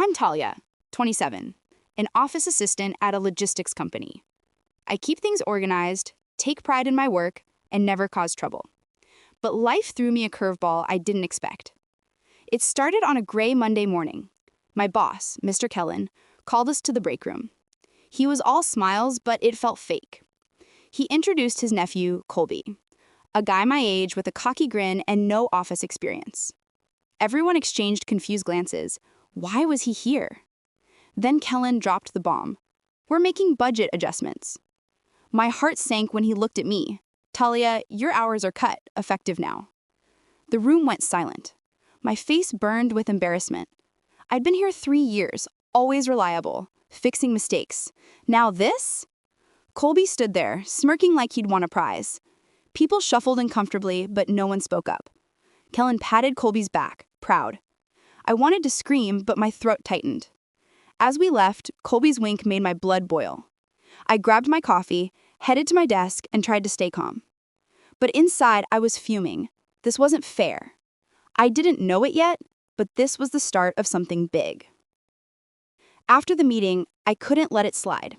I'm Talia, 27, an office assistant at a logistics company. I keep things organized, take pride in my work, and never cause trouble. But life threw me a curveball I didn't expect. It started on a gray Monday morning. My boss, Mr. Kellen, called us to the break room. He was all smiles, but it felt fake. He introduced his nephew, Colby, a guy my age with a cocky grin and no office experience. Everyone exchanged confused glances. Why was he here? Then Kellen dropped the bomb. We're making budget adjustments. My heart sank when he looked at me. Talia, your hours are cut, effective now. The room went silent. My face burned with embarrassment. I'd been here 3 years, always reliable, fixing mistakes. Now this? Colby stood there, smirking like he'd won a prize. People shuffled uncomfortably, but no one spoke up. Kellen patted Colby's back, proud. I wanted to scream, but my throat tightened. As we left, Colby's wink made my blood boil. I grabbed my coffee, headed to my desk, and tried to stay calm. But inside, I was fuming. This wasn't fair. I didn't know it yet, but this was the start of something big. After the meeting, I couldn't let it slide.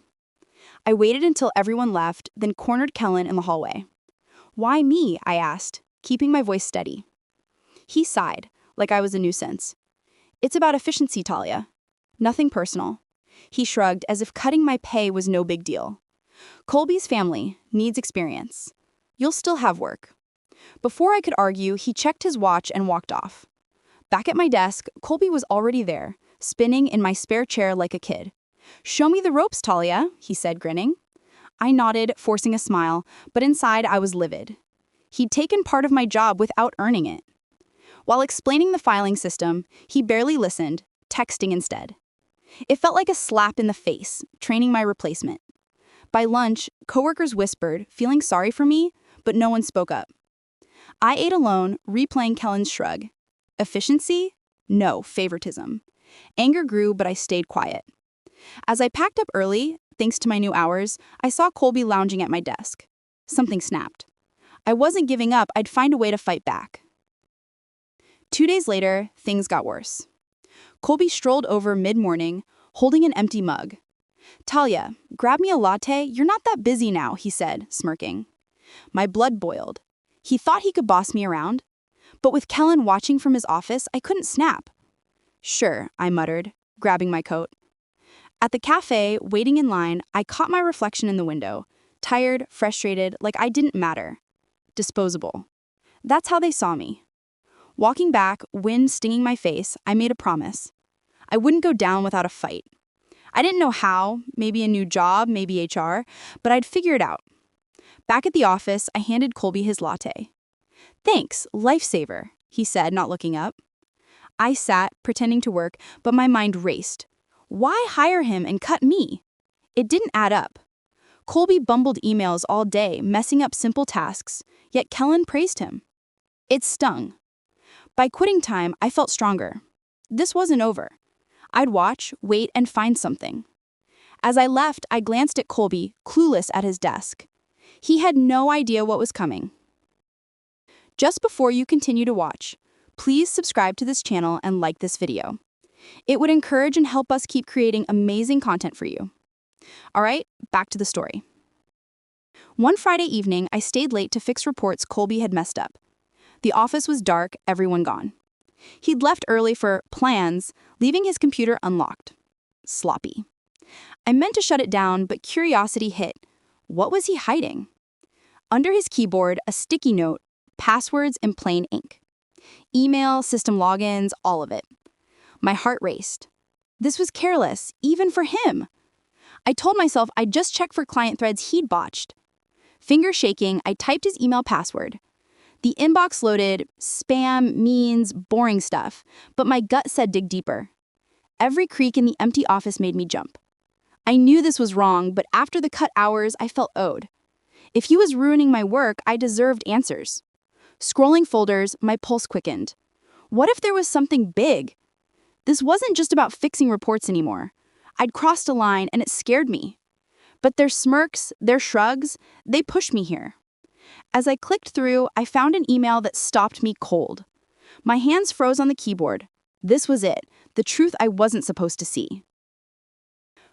I waited until everyone left, then cornered Kellen in the hallway. Why me? I asked, keeping my voice steady. He sighed, like I was a nuisance. It's about efficiency, Talia. Nothing personal. He shrugged as if cutting my pay was no big deal. Colby's family needs experience. You'll still have work. Before I could argue, he checked his watch and walked off. Back at my desk, Colby was already there, spinning in my spare chair like a kid. Show me the ropes, Talia, he said, grinning. I nodded, forcing a smile, but inside I was livid. He'd taken part of my job without earning it. While explaining the filing system, he barely listened, texting instead. It felt like a slap in the face, training my replacement. By lunch, coworkers whispered, feeling sorry for me, but no one spoke up. I ate alone, replaying Kellen's shrug. Efficiency? No, favoritism. Anger grew, but I stayed quiet. As I packed up early, thanks to my new hours, I saw Colby lounging at my desk. Something snapped. I wasn't giving up, I'd find a way to fight back. 2 days later, things got worse. Colby strolled over mid-morning, holding an empty mug. Talia, grab me a latte, you're not that busy now, he said, smirking. My blood boiled. He thought he could boss me around. But with Kellen watching from his office, I couldn't snap. Sure, I muttered, grabbing my coat. At the cafe, waiting in line, I caught my reflection in the window, tired, frustrated, like I didn't matter. Disposable. That's how they saw me. Walking back, wind stinging my face, I made a promise. I wouldn't go down without a fight. I didn't know how, maybe a new job, maybe HR, but I'd figure it out. Back at the office, I handed Colby his latte. Thanks, lifesaver, he said, not looking up. I sat, pretending to work, but my mind raced. Why hire him and cut me? It didn't add up. Colby bumbled emails all day, messing up simple tasks, yet Kellen praised him. It stung. By quitting time, I felt stronger. This wasn't over. I'd watch, wait, and find something. As I left, I glanced at Colby, clueless at his desk. He had no idea what was coming. Just before you continue to watch, please subscribe to this channel and like this video. It would encourage and help us keep creating amazing content for you. All right, back to the story. One Friday evening, I stayed late to fix reports Colby had messed up. The office was dark, everyone gone. He'd left early for plans, leaving his computer unlocked. Sloppy. I meant to shut it down, but curiosity hit. What was he hiding? Under his keyboard, a sticky note, passwords in plain ink. Email, system logins, all of it. My heart raced. This was careless, even for him. I told myself I'd just check for client threads he'd botched. Finger shaking, I typed his email password. The inbox loaded, spam, means, boring stuff, but my gut said dig deeper. Every creak in the empty office made me jump. I knew this was wrong, but after the cut hours, I felt owed. If he was ruining my work, I deserved answers. Scrolling folders, my pulse quickened. What if there was something big? This wasn't just about fixing reports anymore. I'd crossed a line and it scared me. But their smirks, their shrugs, they pushed me here. As I clicked through, I found an email that stopped me cold. My hands froze on the keyboard. This was it, the truth I wasn't supposed to see.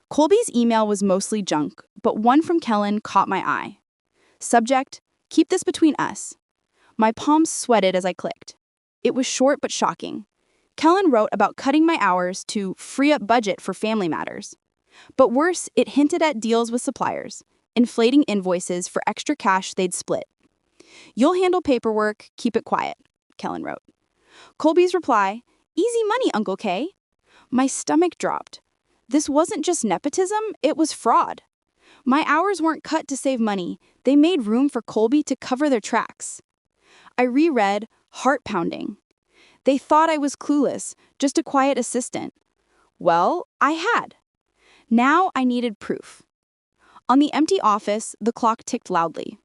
Colby's email was mostly junk, but one from Kellen caught my eye. Subject, keep this between us. My palms sweated as I clicked. It was short but shocking. Kellen wrote about cutting my hours to free up budget for family matters. But worse, it hinted at deals with suppliers, inflating invoices for extra cash they'd split. You'll handle paperwork, keep it quiet, Kellen wrote. Colby's reply, easy money, Uncle K. My stomach dropped. This wasn't just nepotism, it was fraud. My hours weren't cut to save money, they made room for Colby to cover their tracks. I reread, heart pounding. They thought I was clueless, just a quiet assistant. Well, I had. Now I needed proof. On the empty office, the clock ticked loudly.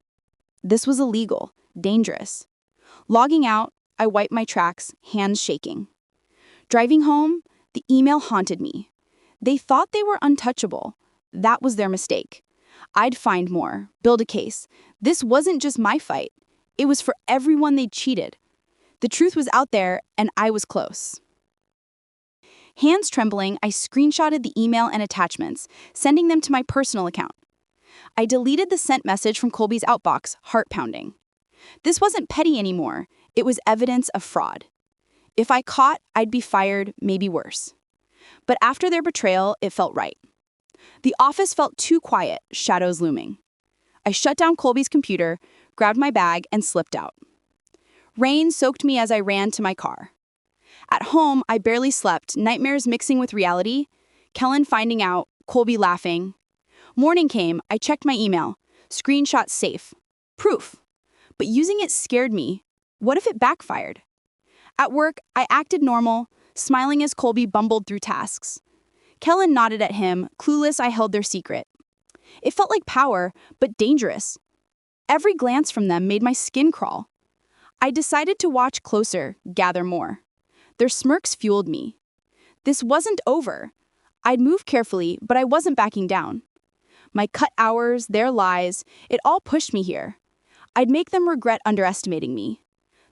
This was illegal, dangerous. Logging out, I wiped my tracks, hands shaking. Driving home, the email haunted me. They thought they were untouchable. That was their mistake. I'd find more, build a case. This wasn't just my fight. It was for everyone they'd cheated. The truth was out there, and I was close. Hands trembling, I screenshotted the email and attachments, sending them to my personal account. I deleted the sent message from Colby's outbox, heart pounding. This wasn't petty anymore. It was evidence of fraud. If I caught, I'd be fired, maybe worse. But after their betrayal, it felt right. The office felt too quiet, shadows looming. I shut down Colby's computer, grabbed my bag, and slipped out. Rain soaked me as I ran to my car. At home, I barely slept, nightmares mixing with reality, Kellen finding out, Colby laughing. Morning came, I checked my email. Screenshot safe. Proof. But using it scared me. What if it backfired? At work, I acted normal, smiling as Colby bumbled through tasks. Kellen nodded at him, clueless I held their secret. It felt like power, but dangerous. Every glance from them made my skin crawl. I decided to watch closer, gather more. Their smirks fueled me. This wasn't over. I'd move carefully, but I wasn't backing down. My cut hours, their lies, it all pushed me here. I'd make them regret underestimating me.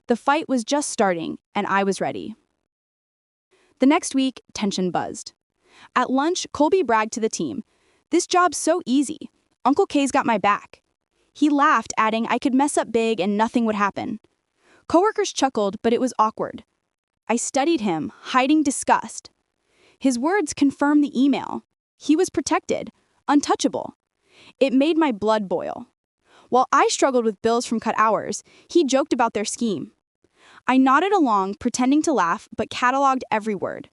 The fight was just starting, and I was ready. The next week, tension buzzed. At lunch, Colby bragged to the team, "This job's so easy. Uncle K's got my back." He laughed, adding I could mess up big and nothing would happen. Coworkers chuckled, but it was awkward. I studied him, hiding disgust. His words confirmed the email. He was protected, untouchable. It made my blood boil. While I struggled with bills from cut hours, he joked about their scheme. I nodded along, pretending to laugh, but cataloged every word.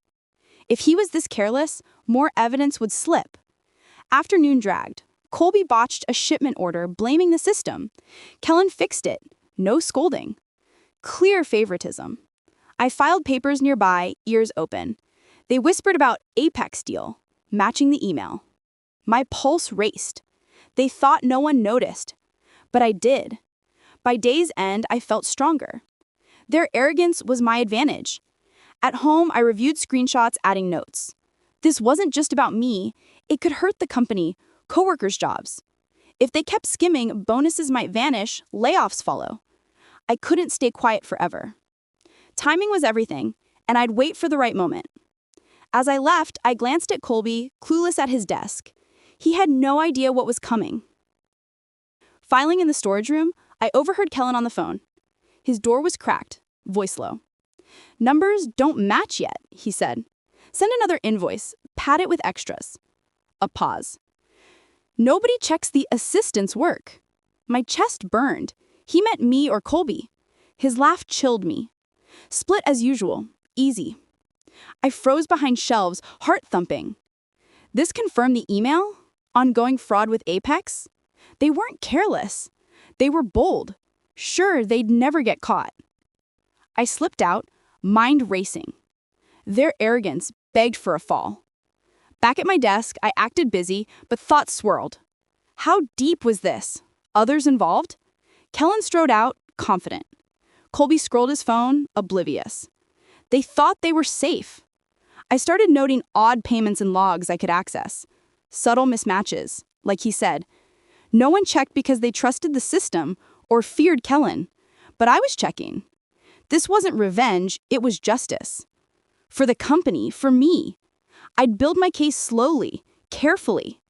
If he was this careless, more evidence would slip. Afternoon dragged. Colby botched a shipment order, blaming the system. Kellen fixed it. No scolding. Clear favoritism. I filed papers nearby, ears open. They whispered about Apex deal, matching the email. My pulse raced. They thought no one noticed. But I did. By day's end, I felt stronger. Their arrogance was my advantage. At home, I reviewed screenshots, adding notes. This wasn't just about me. It could hurt the company, coworkers' jobs. If they kept skimming, bonuses might vanish, layoffs follow. I couldn't stay quiet forever. Timing was everything, and I'd wait for the right moment. As I left, I glanced at Colby, clueless at his desk. He had no idea what was coming. Filing in the storage room, I overheard Kellen on the phone. His door was cracked, voice low. "Numbers don't match yet," he said. "Send another invoice, pad it with extras." A pause. "Nobody checks the assistant's work." My chest burned. He meant me or Colby. His laugh chilled me. Split as usual, easy. I froze behind shelves, heart thumping. This confirmed the email? Ongoing fraud with Apex? They weren't careless. They were bold. Sure, they'd never get caught. I slipped out, mind racing. Their arrogance begged for a fall. Back at my desk, I acted busy, but thoughts swirled. How deep was this? Others involved? Kellen strode out, confident. Colby scrolled his phone, oblivious. They thought they were safe. I started noting odd payments and logs I could access. Subtle mismatches, like he said. No one checked because they trusted the system or feared Kellen. But I was checking. This wasn't revenge, it was justice. For the company, for me. I'd build my case slowly, carefully.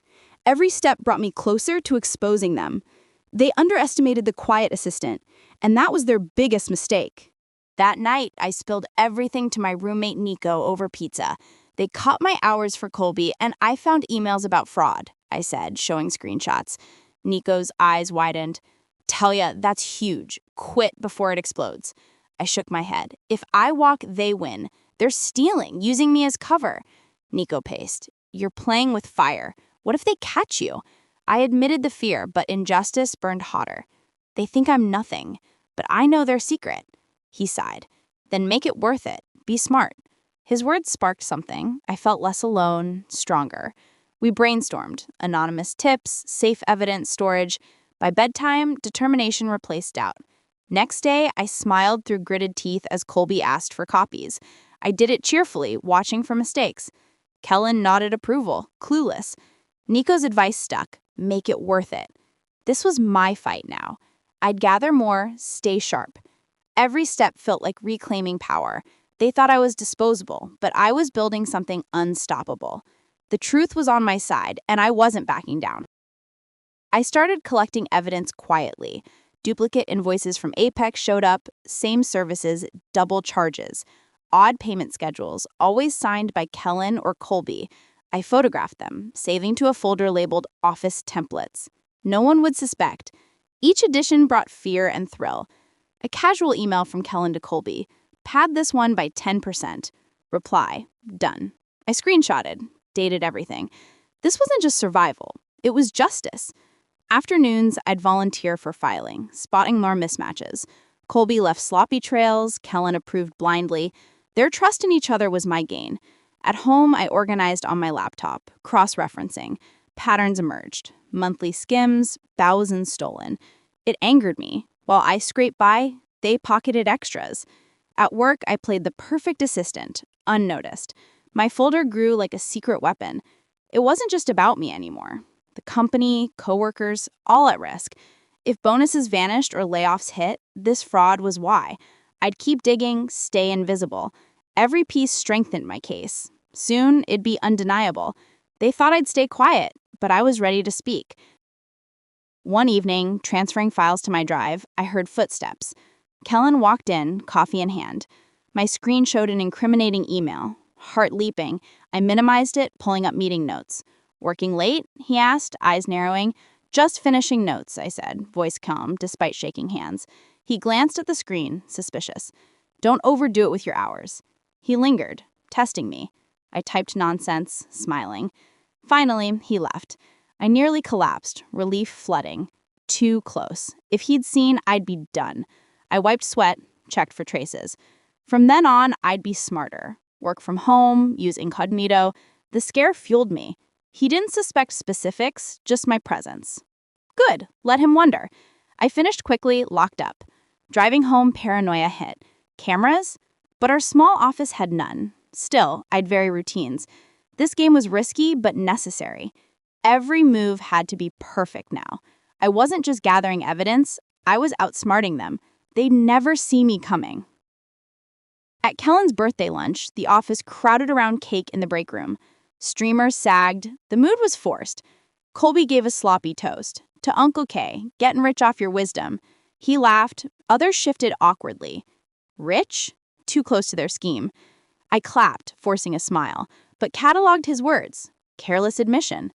Every step brought me closer to exposing them. They underestimated the quiet assistant, and that was their biggest mistake. That night, I spilled everything to my roommate Nico over pizza. They cut my hours for Colby, and I found emails about fraud, I said, showing screenshots. Nico's eyes widened. Talia, that's huge. Quit before it explodes. I shook my head. If I walk, they win. They're stealing, using me as cover. Nico paced. You're playing with fire. What if they catch you? I admitted the fear, but injustice burned hotter. They think I'm nothing, but I know their secret. He sighed. Then make it worth it. Be smart. His words sparked something. I felt less alone, stronger. We brainstormed. Anonymous tips, safe evidence storage. By bedtime, determination replaced doubt. Next day, I smiled through gritted teeth as Colby asked for copies. I did it cheerfully, watching for mistakes. Kellen nodded approval, clueless. Nico's advice stuck. Make it worth it. This was my fight now. I'd gather more, stay sharp. Every step felt like reclaiming power. They thought I was disposable, but I was building something unstoppable. The truth was on my side, and I wasn't backing down. I started collecting evidence quietly. Duplicate invoices from Apex showed up, same services, double charges. Odd payment schedules, always signed by Kellen or Colby. I photographed them, saving to a folder labeled Office Templates. No one would suspect. Each edition brought fear and thrill. A casual email from Kellen to Colby. Pad this one by 10%. Reply. Done. I screenshotted, dated everything. This wasn't just survival. It was justice. Afternoons, I'd volunteer for filing, spotting more mismatches. Colby left sloppy trails, Kellen approved blindly. Their trust in each other was my gain. At home, I organized on my laptop, cross-referencing. Patterns emerged. Monthly skims, thousands stolen. It angered me. While I scraped by, they pocketed extras. At work, I played the perfect assistant, unnoticed. My folder grew like a secret weapon. It wasn't just about me anymore. The company, coworkers, all at risk. If bonuses vanished or layoffs hit, this fraud was why. I'd keep digging, stay invisible. Every piece strengthened my case. Soon, it'd be undeniable. They thought I'd stay quiet, but I was ready to speak. One evening, transferring files to my drive, I heard footsteps. Kellen walked in, coffee in hand. My screen showed an incriminating email. Heart leaping, I minimized it, pulling up meeting notes. Working late? He asked, eyes narrowing. Just finishing notes, I said, voice calm, despite shaking hands. He glanced at the screen, suspicious. Don't overdo it with your hours. He lingered, testing me. I typed nonsense, smiling. Finally, he left. I nearly collapsed, relief flooding. Too close. If he'd seen, I'd be done. I wiped sweat, checked for traces. From then on, I'd be smarter. Work from home, use incognito. The scare fueled me. He didn't suspect specifics, just my presence. Good, let him wonder. I finished quickly, locked up. Driving home, paranoia hit. Cameras? But our small office had none. Still, I'd vary routines. This game was risky, but necessary. Every move had to be perfect now. I wasn't just gathering evidence, I was outsmarting them. They'd never see me coming. At Kellen's birthday lunch, the office crowded around cake in the break room. Streamers sagged. The mood was forced. Colby gave a sloppy toast. To Uncle K, getting rich off your wisdom. He laughed. Others shifted awkwardly. Rich? Too close to their scheme. I clapped, forcing a smile, but cataloged his words. Careless admission.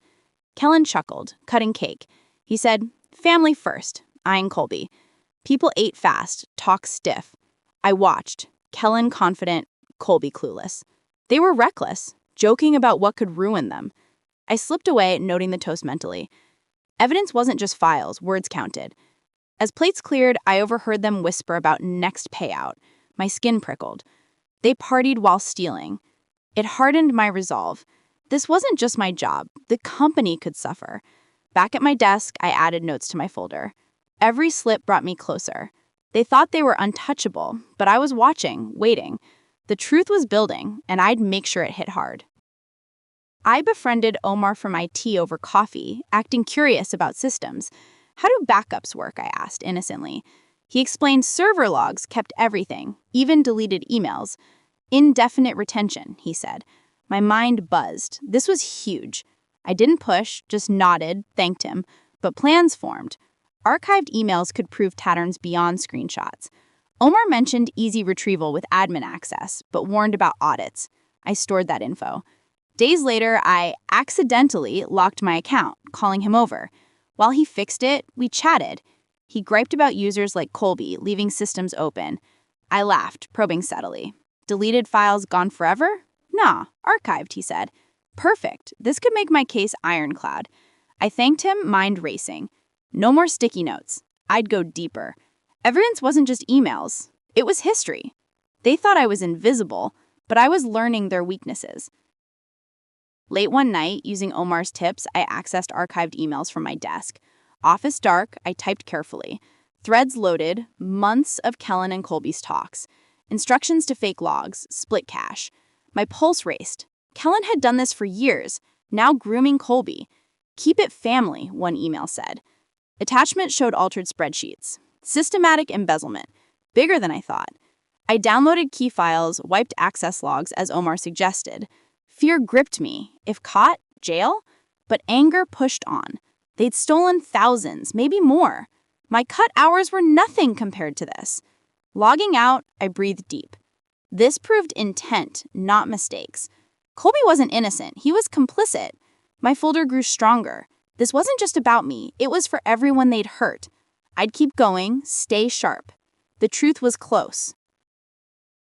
Kellen chuckled, cutting cake. He said, family first, eyeing Colby. People ate fast, talk stiff. I watched. Kellen confident, Colby clueless. They were reckless, joking about what could ruin them. I slipped away, noting the toast mentally. Evidence wasn't just files, words counted. As plates cleared, I overheard them whisper about next payout. My skin prickled. They partied while stealing. It hardened my resolve. This wasn't just my job. The company could suffer. Back at my desk, I added notes to my folder. Every slip brought me closer. They thought they were untouchable, but I was watching, waiting. The truth was building, and I'd make sure it hit hard. I befriended Omar from IT over coffee, acting curious about systems. How do backups work? I asked innocently. He explained server logs kept everything, even deleted emails. Indefinite retention, he said. My mind buzzed. This was huge. I didn't push, just nodded, thanked him, but plans formed. Archived emails could prove patterns beyond screenshots. Omar mentioned easy retrieval with admin access, but warned about audits. I stored that info. Days later, I accidentally locked my account, calling him over. While he fixed it, we chatted. He griped about users like Colby, leaving systems open. I laughed, probing subtly. Deleted files gone forever? Nah, archived, he said. Perfect. This could make my case ironclad. I thanked him, mind racing. No more sticky notes. I'd go deeper. Evidence wasn't just emails. It was history. They thought I was invisible, but I was learning their weaknesses. Late one night, using Omar's tips, I accessed archived emails from my desk. Office dark, I typed carefully. Threads loaded, months of Kellen and Colby's talks. Instructions to fake logs, split cache. My pulse raced. Kellen had done this for years, now grooming Colby. Keep it family, one email said. Attachment showed altered spreadsheets. Systematic embezzlement. Bigger than I thought. I downloaded key files, wiped access logs as Omar suggested. Fear gripped me. If caught, jail? But anger pushed on. They'd stolen thousands, maybe more. My cut hours were nothing compared to this. Logging out, I breathed deep. This proved intent, not mistakes. Colby wasn't innocent. He was complicit. My folder grew stronger. This wasn't just about me. It was for everyone they'd hurt. I'd keep going, stay sharp. The truth was close.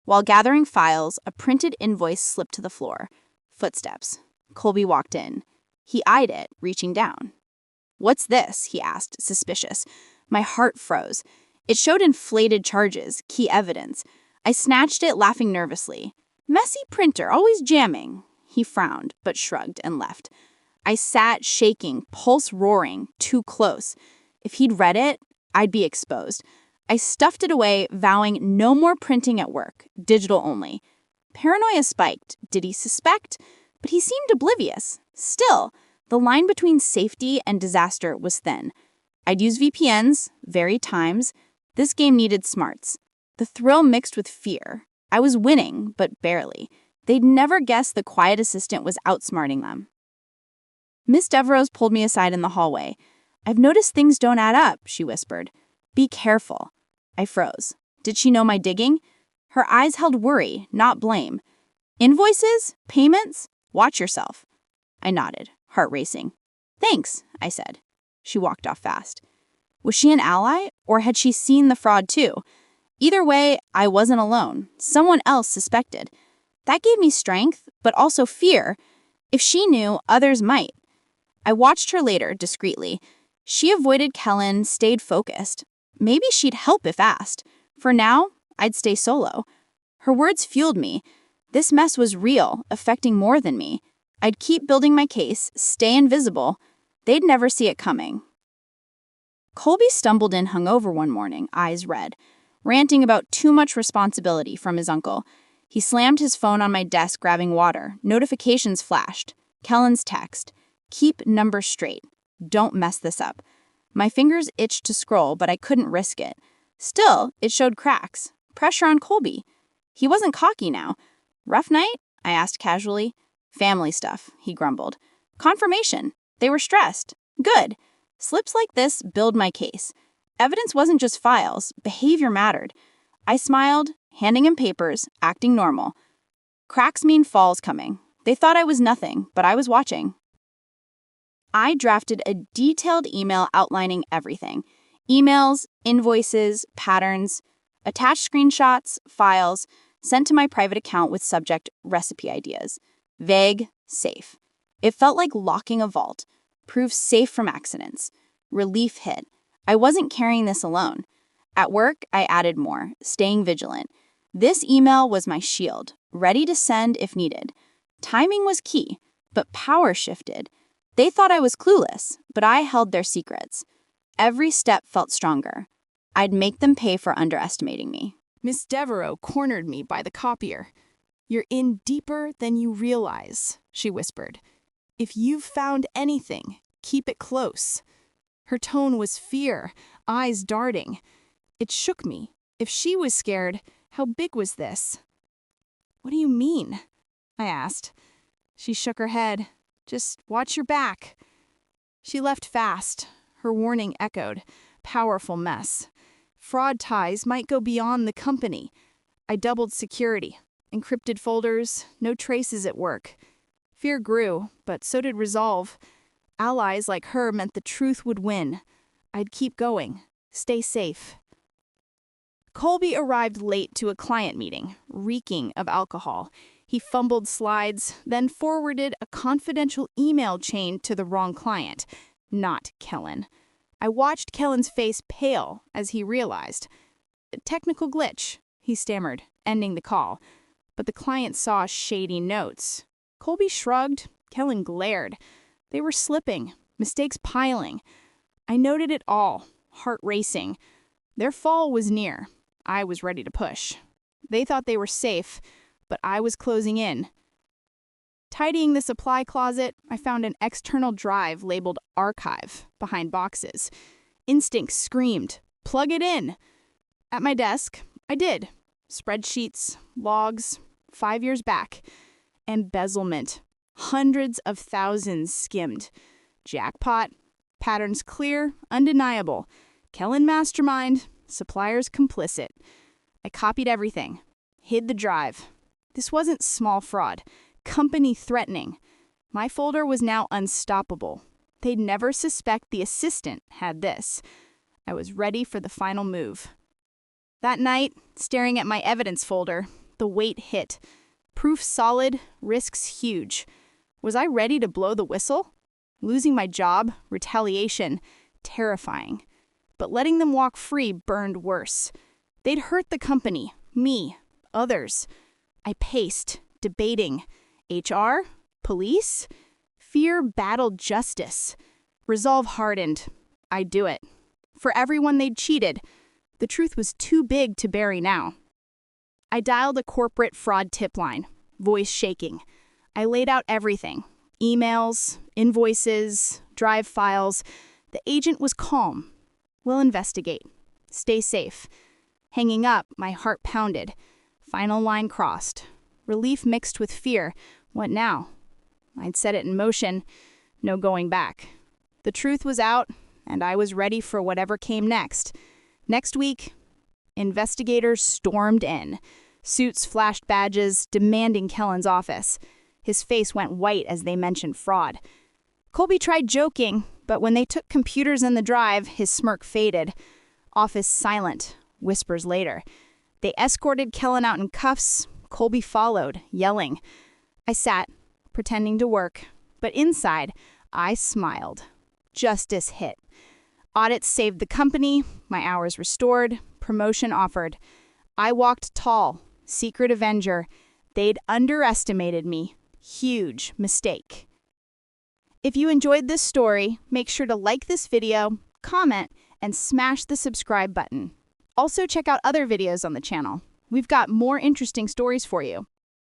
While gathering files, a printed invoice slipped to the floor. Footsteps. Colby walked in. He eyed it, reaching down. "What's this?" he asked, suspicious. My heart froze. It showed inflated charges, key evidence. I snatched it, laughing nervously. "Messy printer, always jamming." He frowned, but shrugged and left. I sat shaking, pulse roaring, too close. If he'd read it, I'd be exposed. I stuffed it away, vowing no more printing at work, digital only. Paranoia spiked. Did he suspect? But he seemed oblivious. Still, the line between safety and disaster was thin. I'd use VPNs, varied times. This game needed smarts. The thrill mixed with fear. I was winning, but barely. They'd never guess the quiet assistant was outsmarting them. Miss Devereaux pulled me aside in the hallway. "I've noticed things don't add up," she whispered. "Be careful." I froze. Did she know my digging? Her eyes held worry, not blame. "Invoices? Payments? Watch yourself." I nodded, heart racing. "Thanks," I said. She walked off fast. Was she an ally, or had she seen the fraud too? Either way, I wasn't alone. Someone else suspected. That gave me strength, but also fear. If she knew, others might. I watched her later, discreetly. She avoided Kellen, stayed focused. Maybe she'd help if asked. For now, I'd stay solo. Her words fueled me. This mess was real, affecting more than me. I'd keep building my case, stay invisible. They'd never see it coming. Colby stumbled in hungover one morning, eyes red, ranting about too much responsibility from his uncle. He slammed his phone on my desk, grabbing water. Notifications flashed. Kellen's text. "Keep numbers straight. Don't mess this up." My fingers itched to scroll, but I couldn't risk it. Still, it showed cracks. Pressure on Colby. He wasn't cocky now. "Rough night?" I asked casually. "Family stuff," he grumbled. "Confirmation. They were stressed. Good. Slips like this build my case. Evidence wasn't just files. Behavior mattered. I smiled, handing him papers, acting normal. Cracks mean falls coming. They thought I was nothing, but I was watching. I drafted a detailed email outlining everything. Emails, invoices, patterns, attached screenshots, files, sent to my private account with subject recipe ideas. Vague, safe. It felt like locking a vault. Proof safe from accidents. Relief hit. I wasn't carrying this alone. At work, I added more, staying vigilant. This email was my shield, ready to send if needed. Timing was key, but power shifted. They thought I was clueless, but I held their secrets. Every step felt stronger. I'd make them pay for underestimating me. Miss Devereaux cornered me by the copier. "You're in deeper than you realize," she whispered. "If you've found anything, keep it close." Her tone was fear, eyes darting. It shook me. If she was scared, how big was this? What do you mean? I asked. She shook her head. Just watch your back. She left fast. Her warning echoed. Powerful mess. Fraud ties might go beyond the company. I doubled security. Encrypted folders, no traces at work. Fear grew, but so did resolve. Allies like her meant the truth would win. I'd keep going. Stay safe. Colby arrived late to a client meeting, reeking of alcohol. He fumbled slides, then forwarded a confidential email chain to the wrong client, not Kellen. I watched Kellen's face pale as he realized. Technical glitch, he stammered, ending the call. But the client saw shady notes. Colby shrugged. Kellen glared. They were slipping, mistakes piling. I noted it all, heart racing. Their fall was near. I was ready to push. They thought they were safe, but I was closing in. Tidying the supply closet, I found an external drive labeled Archive behind boxes. Instinct screamed, plug it in. At my desk, I did. Spreadsheets, logs, 5 years back. Embezzlement. Hundreds of thousands skimmed. Jackpot. Patterns clear, undeniable. Kellen mastermind, suppliers complicit. I copied everything. Hid the drive. This wasn't small fraud. Company threatening. My folder was now unstoppable. They'd never suspect the assistant had this. I was ready for the final move. That night, staring at my evidence folder, the weight hit. Proof solid, risks huge. Was I ready to blow the whistle? Losing my job, retaliation, terrifying. But letting them walk free burned worse. They'd hurt the company, me, others. I paced, debating. HR? Police? Fear battled justice. Resolve hardened. I'd do it. For everyone they'd cheated. The truth was too big to bury now. I dialed a corporate fraud tip line, voice shaking. I laid out everything. Emails, invoices, drive files. The agent was calm. We'll investigate. Stay safe. Hanging up, my heart pounded. Final line crossed. Relief mixed with fear. What now? I'd set it in motion. No going back. The truth was out, and I was ready for whatever came next. Next week, investigators stormed in. Suits flashed badges, demanding Kellen's office. His face went white as they mentioned fraud. Colby tried joking, but when they took computers and the drive, his smirk faded. Office silent, whispers later. They escorted Kellen out in cuffs. Colby followed, yelling. I sat, pretending to work, but inside, I smiled. Justice hit. Audits saved the company, my hours restored, promotion offered. I walked tall, secret avenger. They'd underestimated me. Huge mistake. If you enjoyed this story, make sure to like this video, comment, and smash the subscribe button. Also check out other videos on the channel. We've got more interesting stories for you.